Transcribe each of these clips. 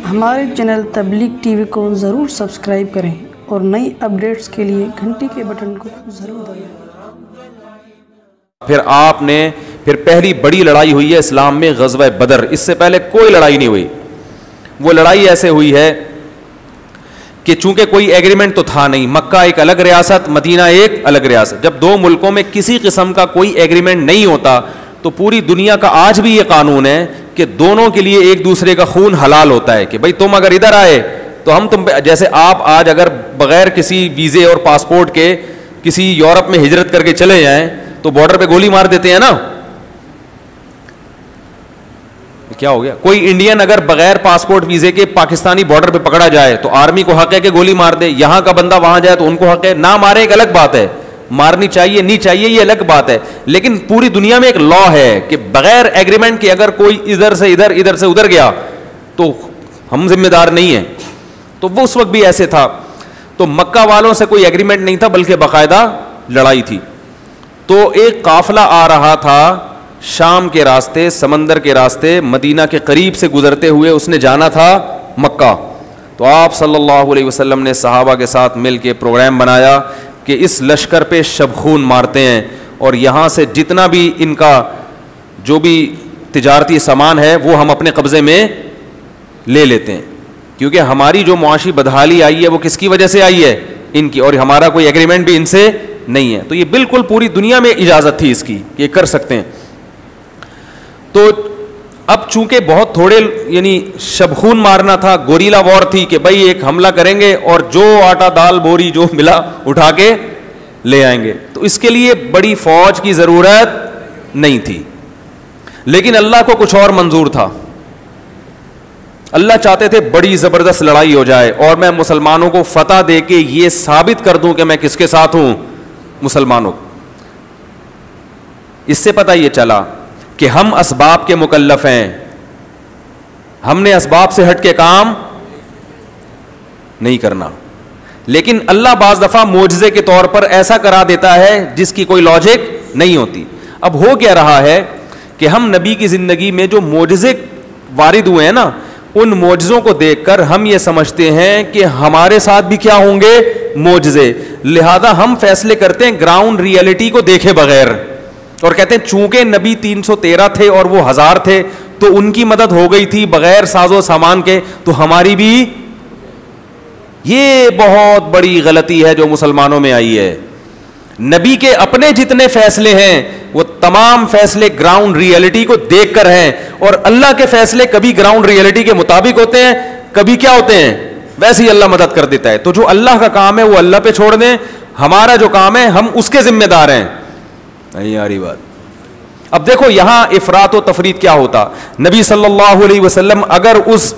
ہمارے چینل تبلیغ T V کو ضرور سبسکرائب کریں اور نئی اپڈیٹس کے لیے گھنٹی کے بٹن کو ضرور دبائیں۔ پھر پہلی بڑی لڑائی ہوئی ہے اسلام میں غزوہ بدر، اس سے پہلے کوئی لڑائی نہیں ہوئی۔ وہ لڑائی ایسے ہوئی ہے کہ چونکہ کوئی ایگریمنٹ تو تھا نہیں، مکہ ایک الگ ریاست، مدینہ ایک الگ ریاست، جب دو ملکوں میں کسی قسم کا کوئی ایگریمنٹ نہیں ہوتا تو پوری دنیا کا آج بھی یہ قانون ہے کہ دونوں کے لیے ایک دوسرے کا خون حلال ہوتا ہے کہ بھائی تم اگر ادھر آئے تو ہم تم پہ، جیسے آپ آج اگر بغیر کسی ویزے اور پاسپورٹ کے کسی یورپ میں ہجرت کر کے چلے جائیں تو بارڈر پہ گولی مار دیتے ہیں نا، کیا ہو گیا؟ کوئی انڈین اگر بغیر پاسپورٹ ویزے کے پاکستانی بارڈر پہ پکڑا جائے تو آرمی کو حق ہے کہ گولی مار دے، یہاں کا بندہ وہاں جائے تو ان کو حق ہے، نہ مارے ایک الگ بات ہے، مارنی چاہیے نہیں چاہیے یہ الگ بات ہے، لیکن پوری دنیا میں ایک لا ہے کہ بغیر ایگریمنٹ کے اگر کوئی ادھر سے ادھر ادھر سے ادھر گیا تو ہم ذمہ دار نہیں ہیں۔ تو وہ اس وقت بھی ایسے تھا، تو مکہ والوں سے کوئی ایگریمنٹ نہیں تھا بلکہ باقاعدہ لڑائی تھی۔ تو ایک قافلہ آ رہا تھا شام کے راستے، سمندر کے راستے، مدینہ کے قریب سے گزرتے ہوئے اس نے جانا تھا مکہ، تو آپ صلی اللہ علیہ وسلم نے صحابہ کے ساتھ مل کے پروگرام بنایا کہ اس لشکر پہ شب خون مارتے ہیں اور یہاں سے جتنا بھی ان کا جو بھی تجارتی سامان ہے وہ ہم اپنے قبضے میں لے لیتے ہیں، کیونکہ ہماری جو معاشی بدحالی آئی ہے وہ کس کی وجہ سے آئی ہے؟ ان کی، اور ہمارا کوئی ایگریمنٹ بھی ان سے نہیں ہے۔ تو یہ بالکل پوری دنیا میں اجازت تھی اس کی کہ یہ کر سکتے ہیں۔ تو اب چونکہ بہت تھوڑے یعنی شب خون مارنا تھا، گوریلا وار تھی کہ بھائی ایک حملہ کریں گے اور جو آٹا دال بوری جو ملا اٹھا کے لے آئیں گے، تو اس کے لیے بڑی فوج کی ضرورت نہیں تھی، لیکن اللہ کو کچھ اور منظور تھا۔ اللہ چاہتے تھے بڑی زبردست لڑائی ہو جائے اور میں مسلمانوں کو فتح دے کے یہ ثابت کر دوں کہ میں کس کے ساتھ ہوں؟ مسلمانوں۔ اس سے پتہ یہ چلا کہ ہم اسباب کے مکلف ہیں، ہم نے اسباب سے ہٹ کے کام نہیں کرنا، لیکن اللہ بعض دفعہ معجزے کے طور پر ایسا کرا دیتا ہے جس کی کوئی لاجک نہیں ہوتی۔ اب ہو کیا رہا ہے کہ ہم نبی کی زندگی میں جو معجزے وارد ہوئے ہیں نا، ان معجزوں کو دیکھ کر ہم یہ سمجھتے ہیں کہ ہمارے ساتھ بھی کیا ہوں گے؟ معجزے، لہذا ہم فیصلے کرتے ہیں گراؤنڈ ریئلٹی کو دیکھے بغیر، اور کہتے ہیں چونکہ نبی 313 تھے اور وہ 1000 تھے تو ان کی مدد ہو گئی تھی بغیر ساز و سامان کے، تو ہماری بھی۔ یہ بہت بڑی غلطی ہے جو مسلمانوں میں آئی ہے۔ نبی کے اپنے جتنے فیصلے ہیں وہ تمام فیصلے گراؤنڈ ریئلٹی کو دیکھ کر ہیں، اور اللہ کے فیصلے کبھی گراؤنڈ ریئلٹی کے مطابق ہوتے ہیں، کبھی کیا ہوتے ہیں؟ ویسے ہی اللہ مدد کر دیتا ہے۔ تو جو اللہ کا کام ہے وہ اللہ پہ چھوڑ دیں، ہمارا جو کام ہے ہم اس کے ذمہ دار ہیں۔ نہیں آ رہی بات؟ اب دیکھو یہاں افراط و تفریط کیا ہوتا۔ نبی صلی اللہ علیہ وسلم اگر اس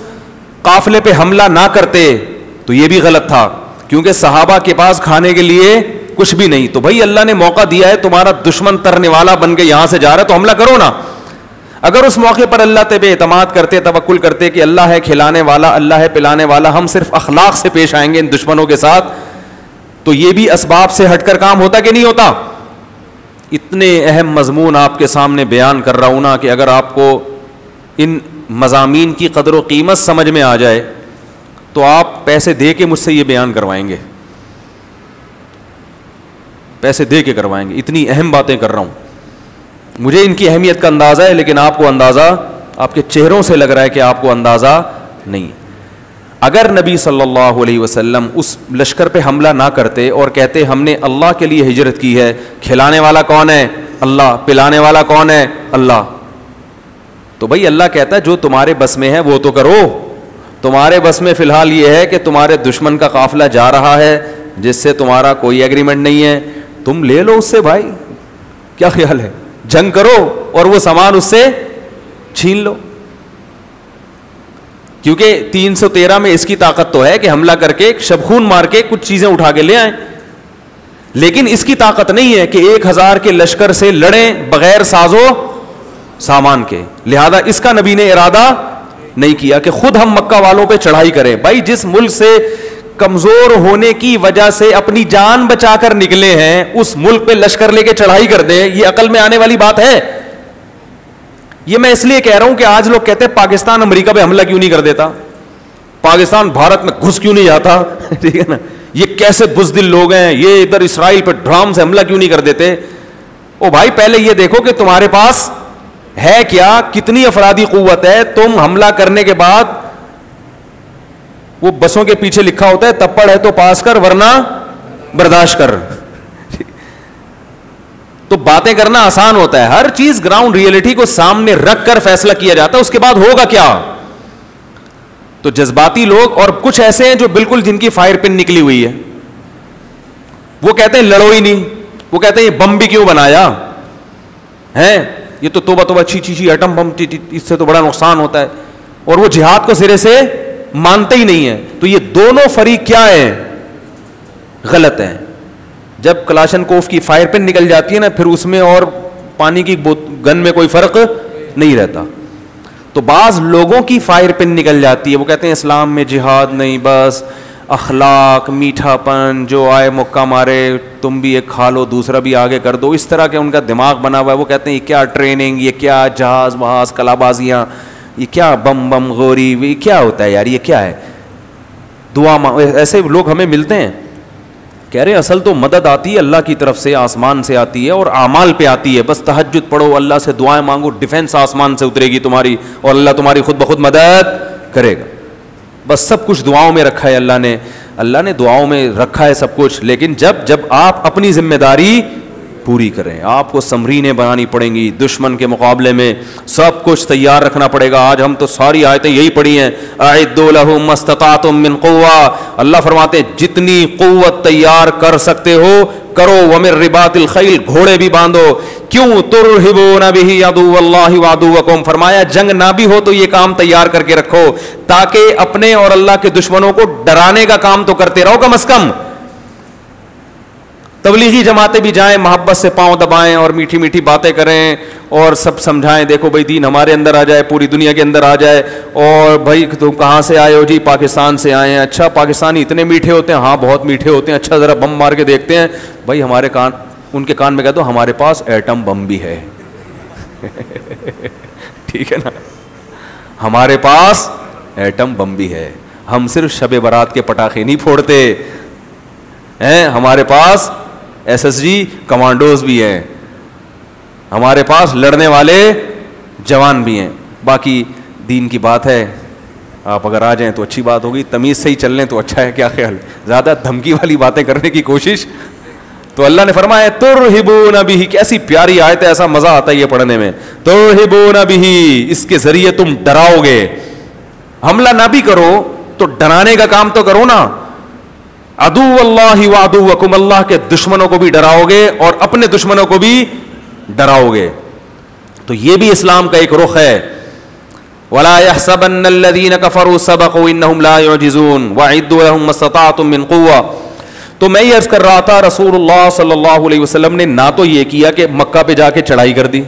قافلے پہ حملہ نہ کرتے تو یہ بھی غلط تھا، کیونکہ صحابہ کے پاس کھانے کے لیے کچھ بھی نہیں، تو بھائی اللہ نے موقع دیا ہے، تمہارا دشمن ترنے والا بن کے یہاں سے جا رہا ہے تو حملہ کرو نا۔ اگر اس موقع پر اللہ پہ اعتماد کرتے، توکل کرتے کہ اللہ ہے کھلانے والا، اللہ ہے پلانے والا، ہم صرف اخلاق سے پیش آئیں گے ان دشمنوں کے ساتھ، تو یہ بھی اسباب سے ہٹ کر کام ہوتا کہ نہیں ہوتا؟ اتنے اہم مضمون آپ کے سامنے بیان کر رہا ہوں نا کہ اگر آپ کو ان مضامین کی قدر و قیمت سمجھ میں آ جائے تو آپ پیسے دے کے مجھ سے یہ بیان کروائیں گے، پیسے دے کے کروائیں گے، اتنی اہم باتیں کر رہا ہوں۔ مجھے ان کی اہمیت کا اندازہ ہے، لیکن آپ کو اندازہ، آپ کے چہروں سے لگ رہا ہے کہ آپ کو اندازہ نہیں۔ اگر نبی صلی اللہ علیہ وسلم اس لشکر پہ حملہ نہ کرتے اور کہتے ہم نے اللہ کے لیے ہجرت کی ہے، کھلانے والا کون ہے؟ اللہ، پلانے والا کون ہے؟ اللہ، تو بھائی اللہ کہتا ہے جو تمہارے بس میں ہے وہ تو کرو۔ تمہارے بس میں فی الحال یہ ہے کہ تمہارے دشمن کا قافلہ جا رہا ہے جس سے تمہارا کوئی ایگریمنٹ نہیں ہے، تم لے لو اس سے، بھائی کیا خیال ہے؟ جنگ کرو اور وہ سامان اس سے چھین لو، کیونکہ 313 میں اس کی طاقت تو ہے کہ حملہ کر کے شب خون مار کے کچھ چیزیں اٹھا کے لے آئیں، لیکن اس کی طاقت نہیں ہے کہ 1000 کے لشکر سے لڑیں بغیر سازو سامان کے، لہذا اس کا نبی نے ارادہ نہیں کیا کہ خود ہم مکہ والوں پہ چڑھائی کریں۔ بھائی جس ملک سے کمزور ہونے کی وجہ سے اپنی جان بچا کر نکلے ہیں اس ملک پہ لشکر لے کے چڑھائی کر دیں، یہ عقل میں آنے والی بات ہے؟ یہ میں اس لیے کہہ رہا ہوں کہ آج لوگ کہتے ہیں پاکستان امریکہ پہ حملہ کیوں نہیں کر دیتا, پاکستان بھارت میں گھس کیوں نہیں جاتا, ٹھیک ہے نا, یہ کیسے بزدل لوگ ہیں, یہ ادھر اسرائیل پہ ڈرام سے حملہ کیوں نہیں کر دیتے. او بھائی پہلے یہ دیکھو کہ تمہارے پاس ہے کیا, کتنی افرادی قوت ہے. تم حملہ کرنے کے بعد وہ بسوں کے پیچھے لکھا ہوتا ہے تپڑ ہے تو پاس کر ورنہ برداشت کر. تو باتیں کرنا آسان ہوتا ہے, ہر چیز گراؤنڈ ریئلٹی کو سامنے رکھ کر فیصلہ کیا جاتا ہے, اس کے بعد ہوگا کیا. تو جذباتی لوگ اور کچھ ایسے ہیں جو بالکل جن کی فائر پن نکلی ہوئی ہے, وہ کہتے ہیں لڑو ہی نہیں, وہ کہتے ہیں یہ بم بھی کیوں بنایا ہے, یہ تو توبہ توبہ چھی ایٹم بم, اس سے تو بڑا نقصان ہوتا ہے, اور وہ جہاد کو سرے سے مانتے ہی نہیں ہے. تو یہ دونوں فریق کیا ہے, غلط ہیں. جب کلاشن کوف کی فائر پن نکل جاتی ہے نا, پھر اس میں اور پانی کی گن میں کوئی فرق نہیں رہتا. تو بعض لوگوں کی فائر پن نکل جاتی ہے, وہ کہتے ہیں اسلام میں جہاد نہیں, بس اخلاق, میٹھا پن, جو آئے مکہ مارے تم بھی ایک کھا لو دوسرا بھی آگے کر دو. اس طرح کے ان کا دماغ بنا ہوا ہے. وہ کہتے ہیں یہ کیا ٹریننگ, یہ کیا جہاز وہاز کلا بازیاں, یہ کیا بم بم غوری, یہ کیا ہوتا ہے یار, یہ کیا ہے. دعا ایسے لوگ ہمیں ملتے ہیں, کہہ رہے اصل تو مدد آتی ہے اللہ کی طرف سے, آسمان سے آتی ہے اور اعمال پہ آتی ہے. بس تہجد پڑھو, اللہ سے دعائیں مانگو, ڈیفینس آسمان سے اترے گی تمہاری, اور اللہ تمہاری خود بخود مدد کرے گا. بس سب کچھ دعاؤں میں رکھا ہے اللہ نے دعاؤں میں رکھا ہے سب کچھ. لیکن جب آپ اپنی ذمہ داری پوری کریں, آپ کو سمرینیں بنانی پڑیں گی, دشمن کے مقابلے میں سب کچھ تیار رکھنا پڑے گا. آج ہم تو ساری آیتیں یہی پڑھی ہیں, اعدوا لهم ما استطعتم من قوة. اللہ فرماتے ہیں جتنی قوت تیار کر سکتے ہو کرو, ومن رباط الخیل, گھوڑے بھی باندھو. کیوں ترہبون به عدو اللہ وعدوکم, فرمایا جنگ نہ بھی ہو تو یہ کام تیار کر کے رکھو تاکہ اپنے اور اللہ کے دشمنوں کو ڈرانے کا کام تو کرتے رہو کم از کم. تبلیغی جماعتیں بھی جائیں, محبت سے پاؤں دبائیں اور میٹھی میٹھی باتیں کریں اور سب سمجھائیں, دیکھو بھائی دین ہمارے اندر آ جائے, پوری دنیا کے اندر آ جائے. اور بھائی تم کہاں سے آئے ہو, جی پاکستان سے آئے ہیں. اچھا پاکستانی اتنے میٹھے ہوتے ہیں, ہاں بہت میٹھے ہوتے ہیں. اچھا ذرا بم مار کے دیکھتے ہیں. بھائی ہمارے کان, ان کے کان میں کہہ دو ہمارے پاس ایٹم بم بھی ہے. ٹھیک ہے نا, ہمارے پاس ایٹم بم بھی ہے, ہم صرف شب برات کے پٹاخے نہیں پھوڑتے ہیں, ہمارے پاس ایس ایس جی کمانڈوز بھی ہیں, ہمارے پاس لڑنے والے جوان بھی ہیں. باقی دین کی بات ہے, آپ اگر آ جائیں تو اچھی بات ہوگی, تمیز سے ہی چل لیں تو اچھا ہے. کیا خیال, زیادہ دھمکی والی باتیں کرنے کی کوشش. تو اللہ نے فرمایا ترہبون بہ, کیسی پیاری آیت ہے, ایسا مزہ آتا ہے یہ پڑھنے میں. ترہبون بہ, اس کے ذریعے تم ڈراؤ گے. حملہ نہ بھی کرو تو ڈرانے کا کام تو کرو نا. عدو اللہ وعدوکم, اللہ کے دشمنوں کو بھی ڈراؤ گے اور اپنے دشمنوں کو بھی ڈراؤ گے. تو یہ بھی اسلام کا ایک رخ ہے. ولا يحسبن الذين كفروا سبقوا انهم لا يعجزون واعدوا لهم ما استطعتم من قوه. تو میں یہ عرض کر رہا تھا, رسول اللہ صلی اللہ علیہ وسلم نے نہ تو یہ کیا کہ مکہ پہ جا کے چڑھائی کر دی,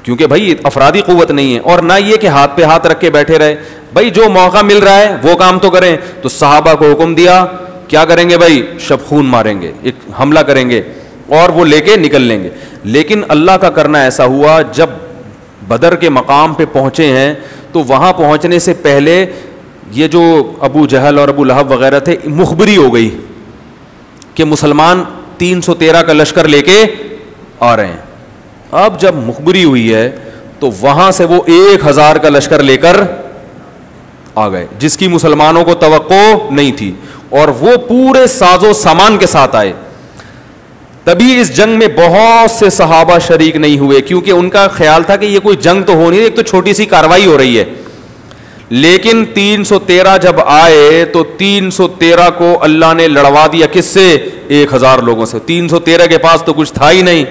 کیونکہ بھائی افرادی قوت نہیں ہے, اور نہ یہ کہ ہاتھ پہ ہاتھ رکھ کے بیٹھے رہے. بھائی جو موقع مل رہا ہے وہ کام تو کریں. تو صحابہ کو حکم دیا, کیا کریں گے بھائی, شبخون ماریں گے, ایک حملہ کریں گے اور وہ لے کے نکل لیں گے. لیکن اللہ کا کرنا ایسا ہوا, جب بدر کے مقام پہ پہنچے ہیں تو وہاں پہنچنے سے پہلے یہ جو ابو جہل اور ابو لہب وغیرہ تھے, مخبری ہو گئی کہ مسلمان 313 کا لشکر لے کے آ رہے ہیں. اب جب مخبری ہوئی ہے تو وہاں سے وہ 1000 کا لشکر لے کر آ گئے, جس کی مسلمانوں کو توقع نہیں تھی, اور وہ پورے ساز و سامان کے ساتھ آئے. تبھی اس جنگ میں بہت سے صحابہ شریک نہیں ہوئے, کیونکہ ان کا خیال تھا کہ یہ کوئی جنگ تو ہو نہیں, ایک تو چھوٹی سی کاروائی ہو رہی ہے. لیکن 313 جب آئے تو 313 کو اللہ نے لڑوا دیا, کس سے, 1000 لوگوں سے. 313 کے پاس تو کچھ تھا ہی نہیں,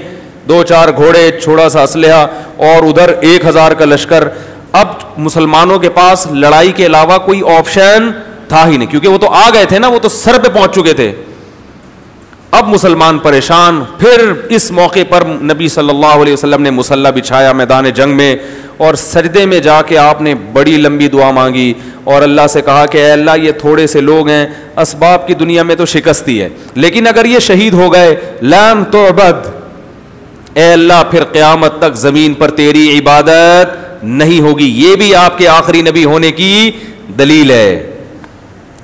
2-4 گھوڑے, چھوڑا سا اسلحہ, اور ادھر 1000 کا لشکر. اب مسلمانوں کے پاس لڑائی کے علاوہ کوئی آپشن تھا ہی نہیں, کیونکہ وہ تو آ گئے تھے نا, وہ تو سر پہ پہنچ چکے تھے. اب مسلمان پریشان. پھر اس موقع پر نبی صلی اللہ علیہ وسلم نے مصلی بچھایا میدان جنگ میں, اور سجدے میں جا کے آپ نے بڑی لمبی دعا مانگی اور اللہ سے کہا کہ اے اللہ یہ تھوڑے سے لوگ ہیں, اسباب کی دنیا میں تو شکست ہی ہے, لیکن اگر یہ شہید ہو گئے, لن تعبد, اے اللہ پھر قیامت تک زمین پر تیری عبادت نہیں ہوگی. یہ بھی آپ کے آخری نبی ہونے کی دلیل ہے.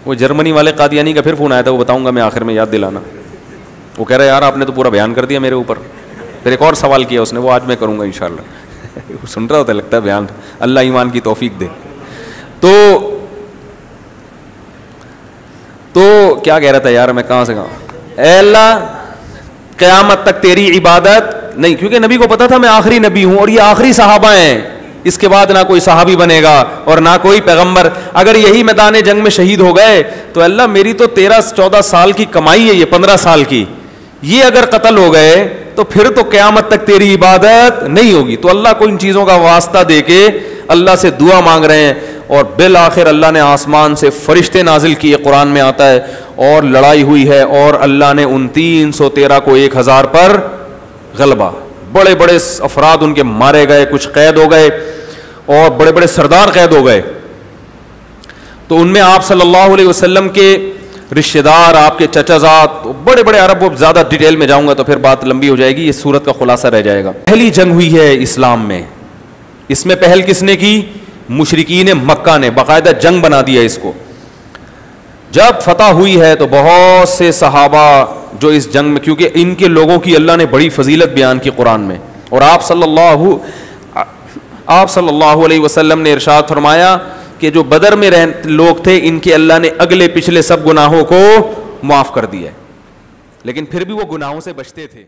وہ جرمنی والے قادیانی کا پھر فون آیا تھا, وہ بتاؤں گا میں آخر میں, یاد دلانا. وہ کہہ رہا ہے یار آپ نے تو پورا بیان کر دیا میرے اوپر. پھر ایک اور سوال کیا اس نے, وہ آج میں کروں گا انشاءاللہ. سن رہا ہوتا ہے لگتا ہے بیان, اللہ ایمان کی توفیق دے. تو کیا کہہ رہا تھا یار میں, کہاں سے کہاں. اے اللہ قیامت تک تیری عبادت نہیں, کیونکہ نبی کو پتا تھا میں آخری نبی ہوں اور یہ آخری صحابہ ہیں, اس کے بعد نہ کوئی صحابی بنے گا اور نہ کوئی پیغمبر. اگر یہی میدان جنگ میں شہید ہو گئے تو اللہ میری تو 13-14 سال کی کمائی ہے, یہ 15 سال کی, یہ اگر قتل ہو گئے تو پھر تو قیامت تک تیری عبادت نہیں ہوگی. تو اللہ کو ان چیزوں کا واسطہ دے کے اللہ سے دعا مانگ رہے ہیں, اور بالآخر اللہ نے آسمان سے فرشتے نازل کیے, قرآن میں آتا ہے, اور لڑائی ہوئی ہے, اور اللہ نے ان 313 کو 1000 پر غلبہ. بڑے بڑے افراد ان کے مارے گئے, کچھ قید ہو گئے, اور بڑے بڑے سردار قید ہو گئے. تو ان میں آپ صلی اللہ علیہ وسلم کے رشتہ دار, آپ کے چچا زاد, بڑے بڑے عرب. وہ زیادہ ڈیٹیل میں جاؤں گا تو پھر بات لمبی ہو جائے گی, یہ سورت کا خلاصہ رہ جائے گا. پہلی جنگ ہوئی ہے اسلام میں, اس میں پہل کس نے کی؟ مشرکین مکہ نے, باقاعدہ جنگ بنا دیا اس کو. جب فتح ہوئی ہے تو بہت سے صحابہ جو اس جنگ میں, کیونکہ ان کے لوگوں کی اللہ نے بڑی فضیلت بیان کی قرآن میں, اور آپ صلی اللہ علیہ وسلم نے ارشاد فرمایا کہ جو بدر میں لوگ تھے ان کے اللہ نے اگلے پچھلے سب گناہوں کو معاف کر دیا ہے, لیکن پھر بھی وہ گناہوں سے بچتے تھے.